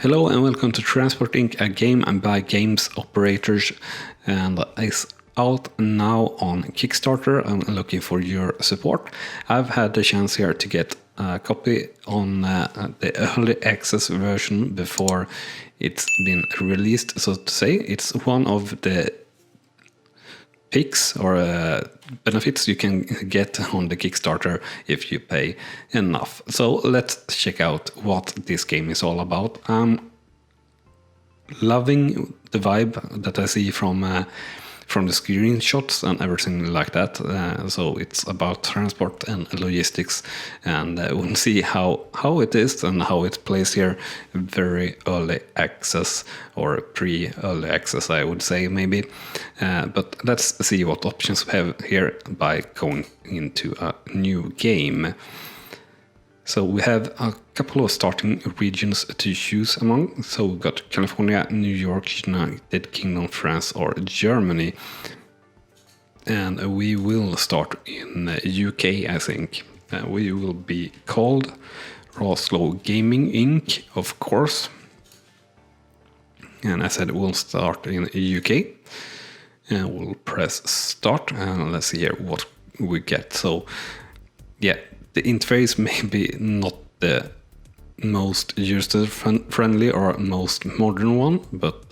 Hello and welcome to Transport Inc., a game and by games operators, and it's out now on Kickstarter. I'm looking for your support. I've had the chance here to get a copy on the early access version before it's been released, so to say. It's one of the picks or benefits you can get on the Kickstarter if you pay enough. So let's check out what this game is all about. I'm loving the vibe that I see from the screenshots and everything like that. So it's about transport and logistics, and we'll see how it is and how it plays here. Very early access or pre-early access, I would say, maybe. But let's see what options we have here by going into a new game. So we have a couple of starting regions to choose among. So we've got California, New York, United Kingdom, France or Germany. And we will start in UK, I think. We will be called RawSlowGaming Inc., of course. And I said we'll start in UK. And we'll press start and let's see here what we get. So yeah, the interface may be not the most user-friendly or most modern one, but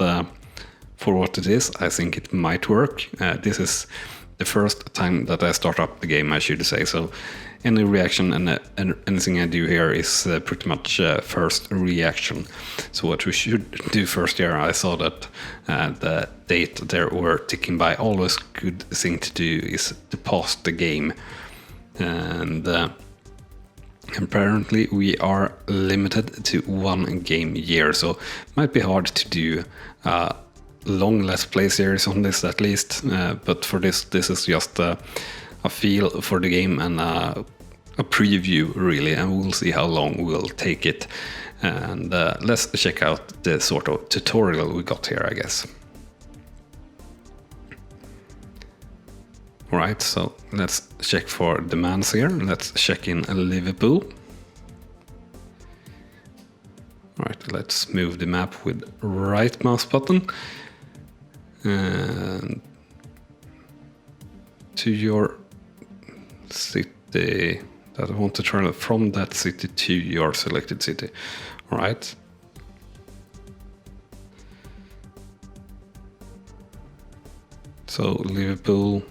for what it is, I think it might work. This is the first time that I start up the game, I should say, so any reaction and anything I do here is pretty much first reaction. So what we should do first here, I saw that the date there were ticking by. Always good thing to do is to pause the game. And apparently we are limited to one game a year, so it might be hard to do long Let's Play series on this at least, but for this is just a feel for the game and a preview really, and we'll see how long we'll take it. And let's check out the sort of tutorial we got here, I guess. Alright, so let's check for demands here. Let's check in Liverpool. Alright, let's move the map with right mouse button. And to your city. That I want to turn it from that city to your selected city. Alright. So Liverpool.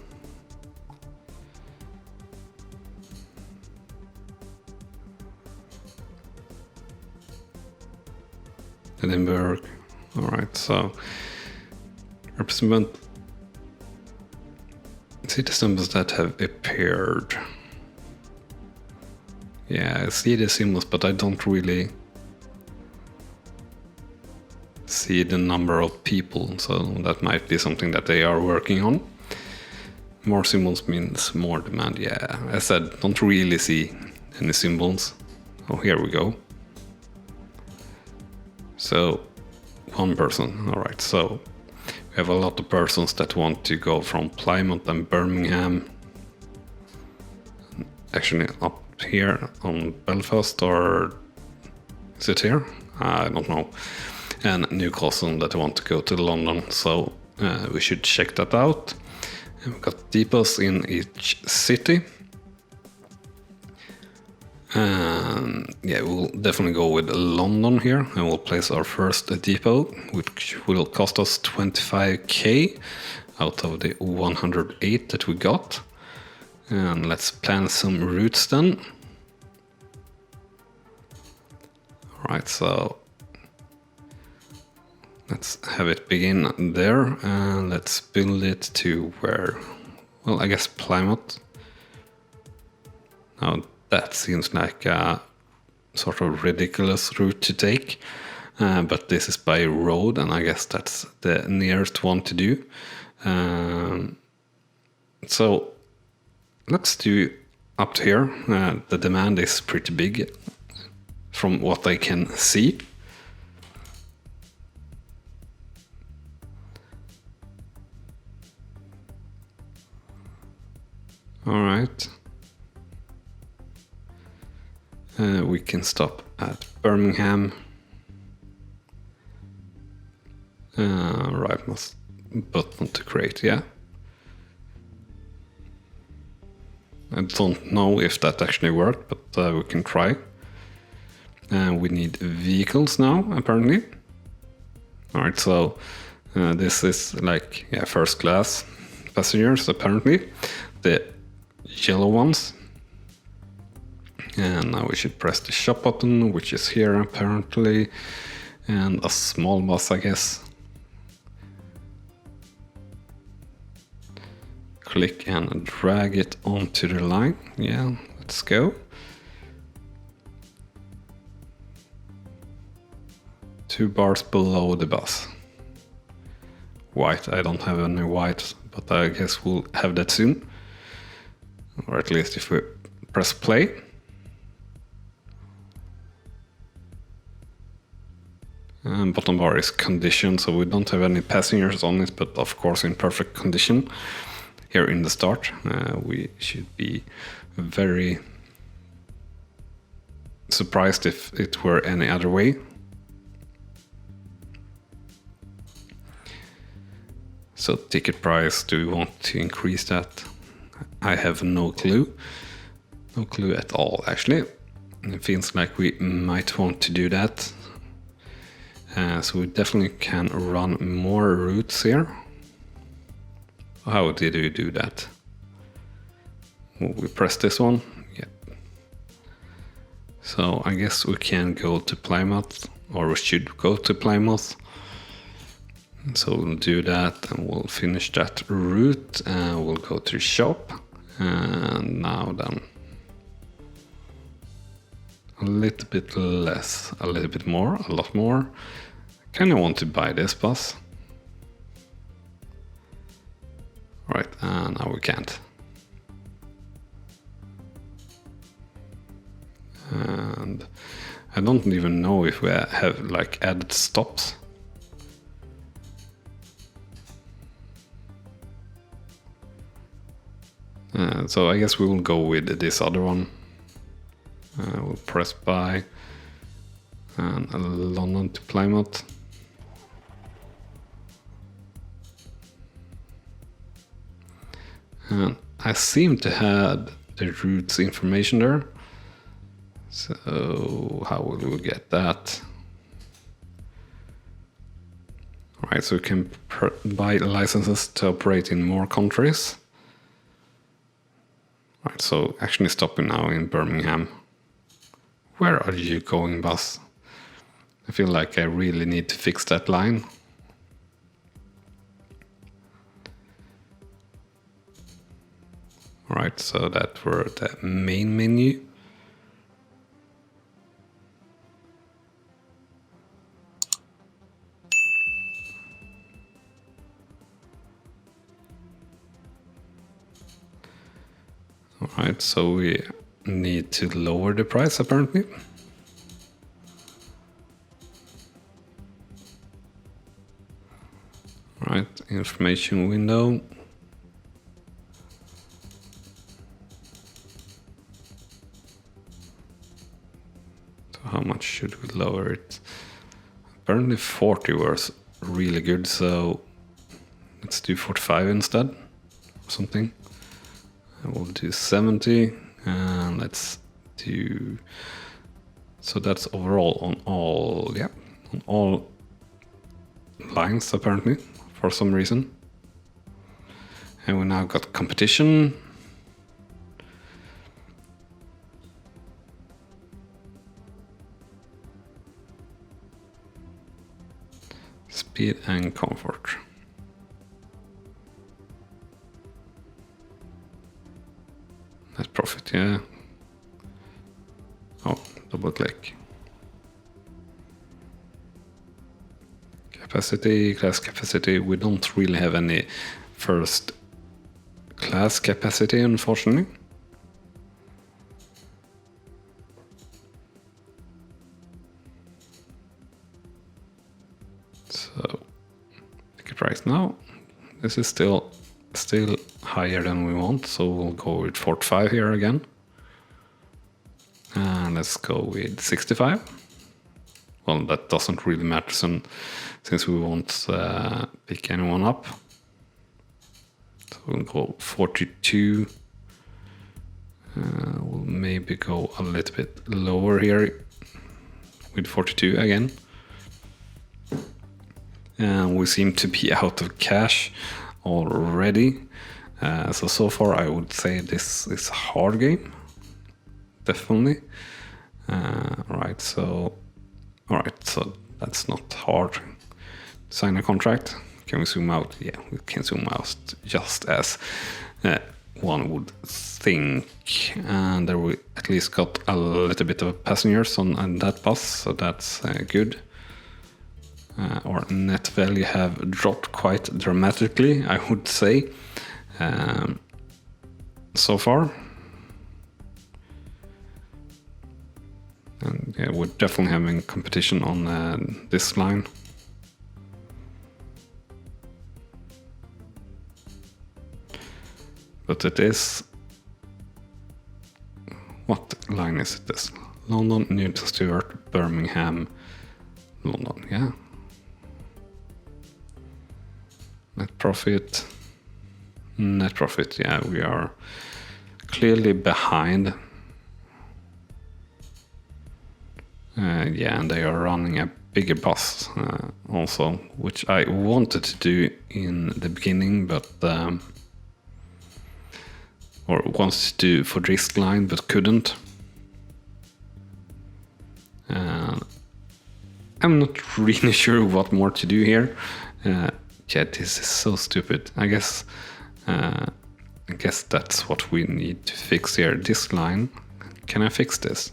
Edinburgh. Alright, so represent city symbols that have appeared. Yeah, I see the symbols, but I don't really see the number of people, so that might be something that they are working on. More symbols means more demand. Yeah, I said, don't really see any symbols. Oh, here we go. So, one person. Alright, so we have a lot of persons that want to go from Plymouth and Birmingham. Actually, up here on Belfast, or is it here? I don't know. And Newcastle that want to go to London, so we should check that out. And we've got depots in each city. And yeah, we'll definitely go with London here, and we'll place our first depot, which will cost us 25k out of the 108 that we got. And let's plan some routes then. Alright, so let's have it begin there, and let's build it to where, well, I guess Plymouth. Now that seems like a sort of ridiculous route to take, but this is by road, and I guess that's the nearest one to do. So let's do up to here. The demand is pretty big from what I can see. All right. We can stop at Birmingham. Right mouse button to create, yeah. I don't know if that actually worked, but we can try. We need vehicles now, apparently. Alright, so this is like, yeah, first class passengers, apparently. The yellow ones. And now we should press the shop button, which is here, apparently. And a small bus, I guess. Click and drag it onto the line. Yeah, let's go. Two bars below the bus. White, I don't have any white, but I guess we'll have that soon. Or at least if we press play. Bottom bar is condition, so we don't have any passengers on it, but of course in perfect condition. Here in the start, we should be very surprised if it were any other way. So ticket price, do we want to increase that? I have no clue. No clue at all, actually. It feels like we might want to do that. So we definitely can run more routes here. How did we do that? Will we press this one? Yep. So I guess we can go to Plymouth, or we should go to Plymouth. So we'll do that and we'll finish that route and we'll go to the shop. And now then, a little bit less, a little bit more, a lot more. Kind of want to buy this bus. Right, and now we can't. And I don't even know if we have like added stops. So I guess we will go with this other one. We'll press buy and London to Plymouth. And I seem to have the routes information there. So how will we get that? Right, so we can buy licenses to operate in more countries. Right, so actually stopping now in Birmingham. Where are you going, bus? I feel like I really need to fix that line. Right, so that were the main menu. Alright, so we need to lower the price apparently. Alright, information window. So how much should we lower it? Apparently 40 was really good, so let's do 45 instead or something. We'll do 70 and let's do, so that's overall on all, yeah, on all lines apparently for some reason. And we now got competition. Speed and comfort. Net profit, yeah. Oh, double click. Capacity, class capacity. We don't really have any first class capacity, unfortunately. So, ticket price now. This is still higher than we want, so we'll go with 45 here again. And let's go with 65. well, that doesn't really matter since we won't pick anyone up. So we'll go 42. We'll maybe go a little bit lower here with 42 again. And we seem to be out of cash already. So far I would say this is a hard game. Definitely. Alright, so that's not hard. Sign a contract. Can we zoom out? Yeah, we can zoom out just as one would think. And there we at least got a little bit of passengers on that bus, so that's good. Our net value have dropped quite dramatically, I would say, so far. And yeah, we're definitely having competition on this line. But it is... What line is it? This London, Newton Stewart, Birmingham, London, yeah. Net profit, yeah, we are clearly behind. Yeah, and they are running a bigger bus also, which I wanted to do in the beginning, but or wanted to do for this line, but couldn't. I'm not really sure what more to do here. Yeah, this is so stupid. I guess that's what we need to fix here. This line, can I fix this?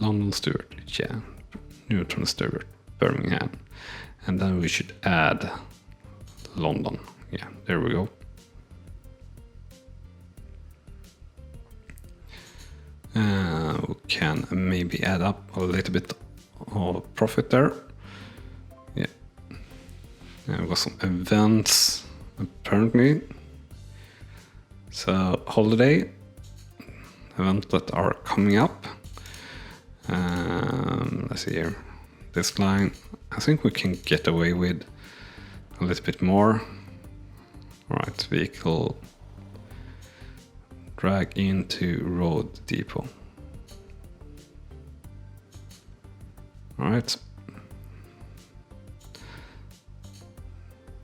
London Stewart, yeah, Newton Stewart, Birmingham, and then we should add London. Yeah, there we go. We can maybe add up a little bit of profit there. Yeah, we've got some events apparently. So holiday events that are coming up. Let's see here. This line, I think we can get away with a little bit more. All right, vehicle drag into road depot. All right.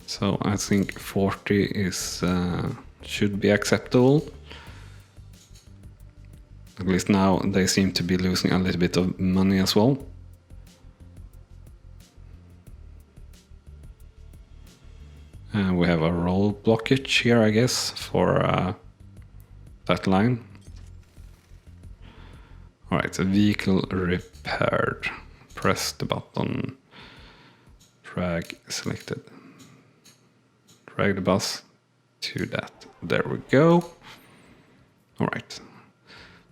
So I think 40 is should be acceptable. At least now they seem to be losing a little bit of money as well. We have a roll blockage here, I guess, for that line. Alright, vehicle repaired. Press the button. Drag selected. Drag the bus to that. There we go. Alright.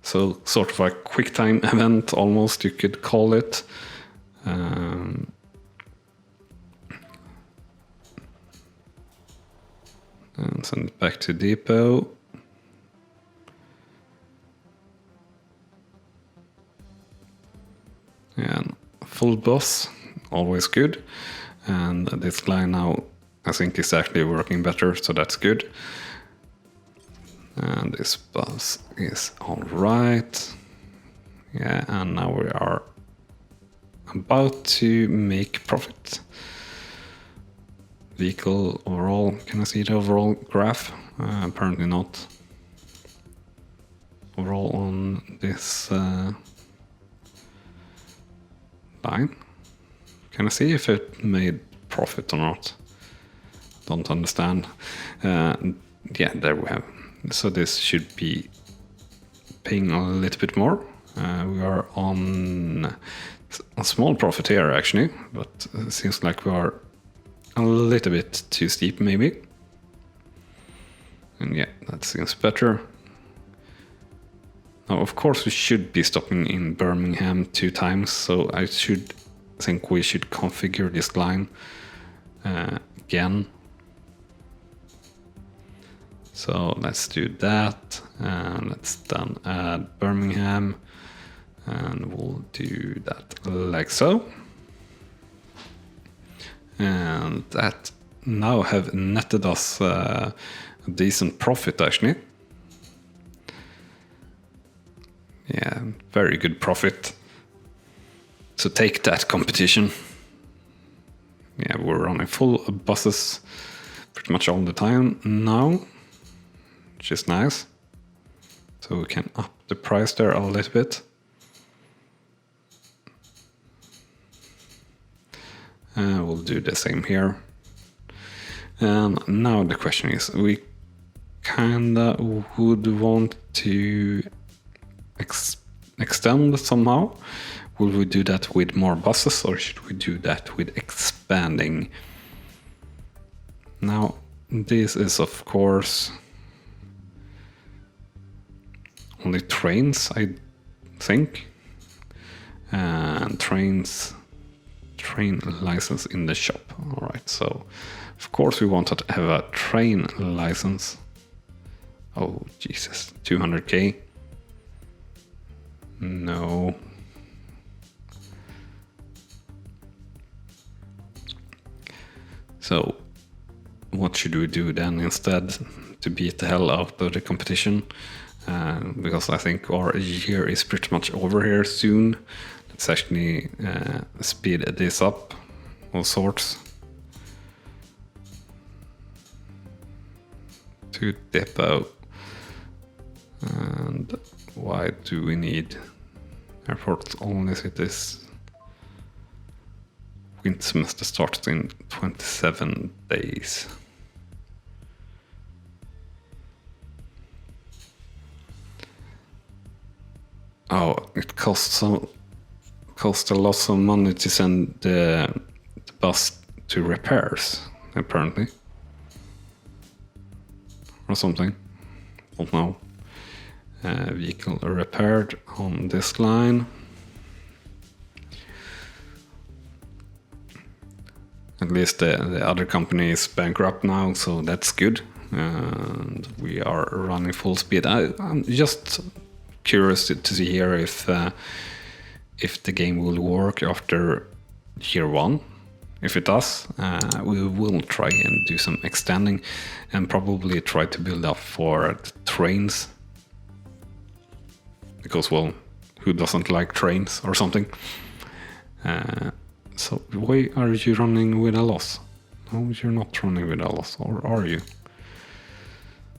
So sort of a quick time event, almost, you could call it. And send it back to depot. And full bus, always good. And this line now, I think, is actually working better, so that's good. And this bus is all right. Yeah, and now we are about to make profit. Vehicle overall, can I see the overall graph? Apparently not. Overall on this line. Can I see if it made profit or not? Don't understand. Yeah, there we have. So this should be paying a little bit more. We are on a small profit here actually, but it seems like we are a little bit too steep maybe. And yeah, that seems better. Now of course we should be stopping in Birmingham 2 times, so I should think we should configure this line again. So let's do that, and let's then add Birmingham, And we'll do that like so. And that now have netted us a decent profit actually. Yeah, very good profit. So take that, competition. Yeah, we're running full buses pretty much all the time now, which is nice. So we can up the price there a little bit. And we'll do the same here. And now the question is, we kinda would want to extend somehow. Will we do that with more buses, or should we do that with expanding? Now, this is of course only trains, I think. And train license in the shop. All right, so of course we want to have a train license. Oh Jesus, 200k. No. So what should we do then instead to beat the hell out of the competition? Because I think our year is pretty much over here soon. Let's actually speed this up, all sorts. To depot. And why do we need airports only cities? Winter semester starts in 27 days. Oh, it costs a lot of money to send the bus to repairs, apparently. Or something. Don't know. Vehicle repaired on this line. At least the other company is bankrupt now, so that's good. And we are running full speed. I'm just curious to see here if the game will work after year one. If it does, we will try and do some extending and probably try to build up for the trains. Because, well, who doesn't like trains or something? So why are you running with a loss? No, you're not running with a loss, or are you?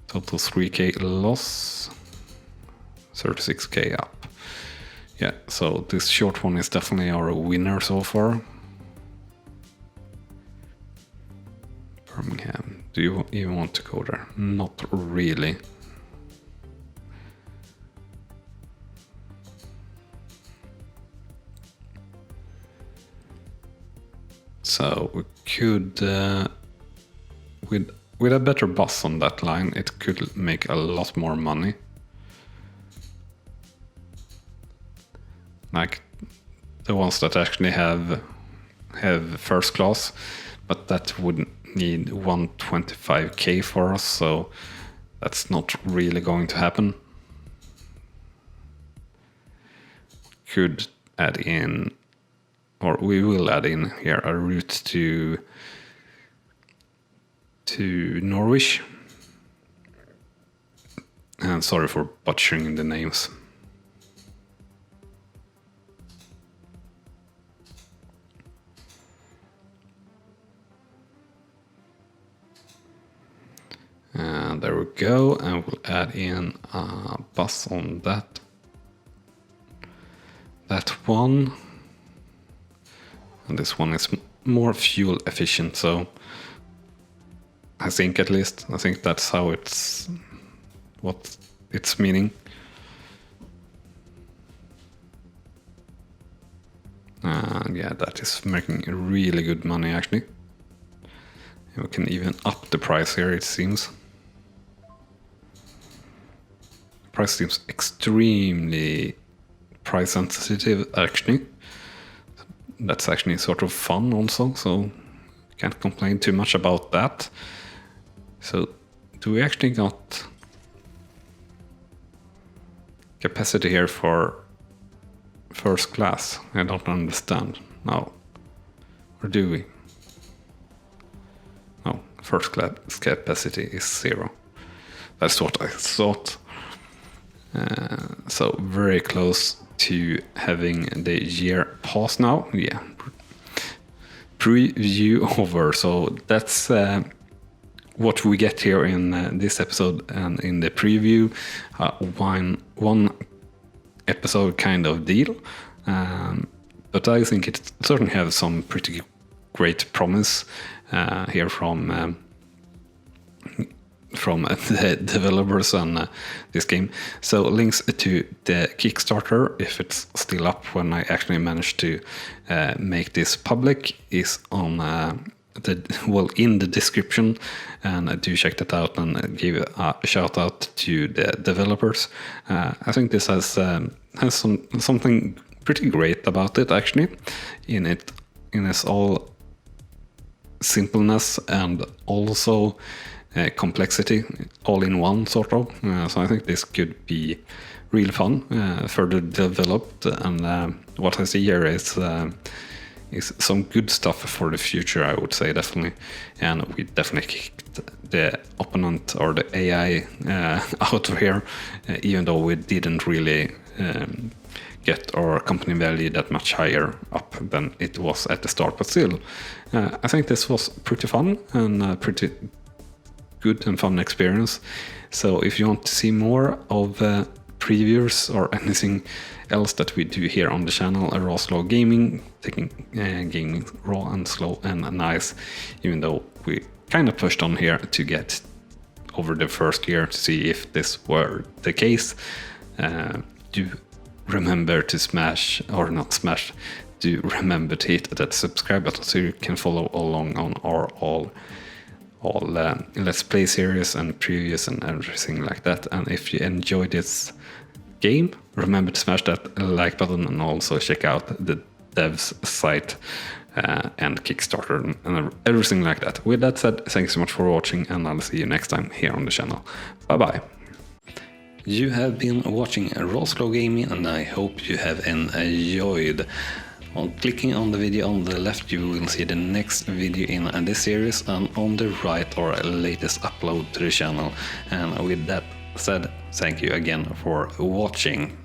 Total 3k loss, 36k up. Yeah, so this short one is definitely our winner so far. Birmingham, do you even want to go there? Not really. So we could, with a better bus on that line, it could make a lot more money. Like the ones that actually have first class, but that would need 125k for us, so that's not really going to happen. Could add in, or we will add in here a route to Norwich. And sorry for butchering the names. And there we go, and we'll add in a bus on that one. And this one is more fuel efficient, so I think that's how what it's meaning. And yeah, that is making really good money actually. And we can even up the price here, it seems. The price seems extremely price sensitive actually. That's actually sort of fun also, so can't complain too much about that. So do we actually got capacity here for first class? I don't understand. No. Or do we? No, first class capacity is 0. That's what I thought. So very close to having the year pass now. Yeah. Preview over. So that's what we get here in this episode, and in the preview, one episode kind of deal. But I think it certainly has some pretty great promise here from the developers on this game. So links to the Kickstarter, if it's still up when I actually managed to make this public, is on in the description, and do check that out and give a shout out to the developers. I think this has something pretty great about it, actually, in its all simpleness and also complexity all in one, sort of. So I think this could be real fun, further developed, and what I see here is some good stuff for the future, I would say, definitely. And we definitely kicked the opponent or the AI out of here, even though we didn't really get our company value that much higher up than it was at the start. But still, I think this was pretty fun and pretty good and fun experience. So if you want to see more of previews or anything else that we do here on the channel, RawSlowGaming, taking gaming raw and slow and nice, even though we kind of pushed on here to get over the first year to see if this were the case. Do remember to remember to hit that subscribe button so you can follow along on our all Let's Play series and previews and everything like that. And if you enjoy this game, remember to smash that like button, and also check out the dev's site and Kickstarter and everything like that. With that said, thanks so much for watching, and I'll see you next time here on the channel. Bye bye. You have been watching RawSlowGaming, and I hope you have enjoyed. On clicking on the video on the left, you will see the next video in this series, and on the right, our latest upload to the channel. And with that said, thank you again for watching.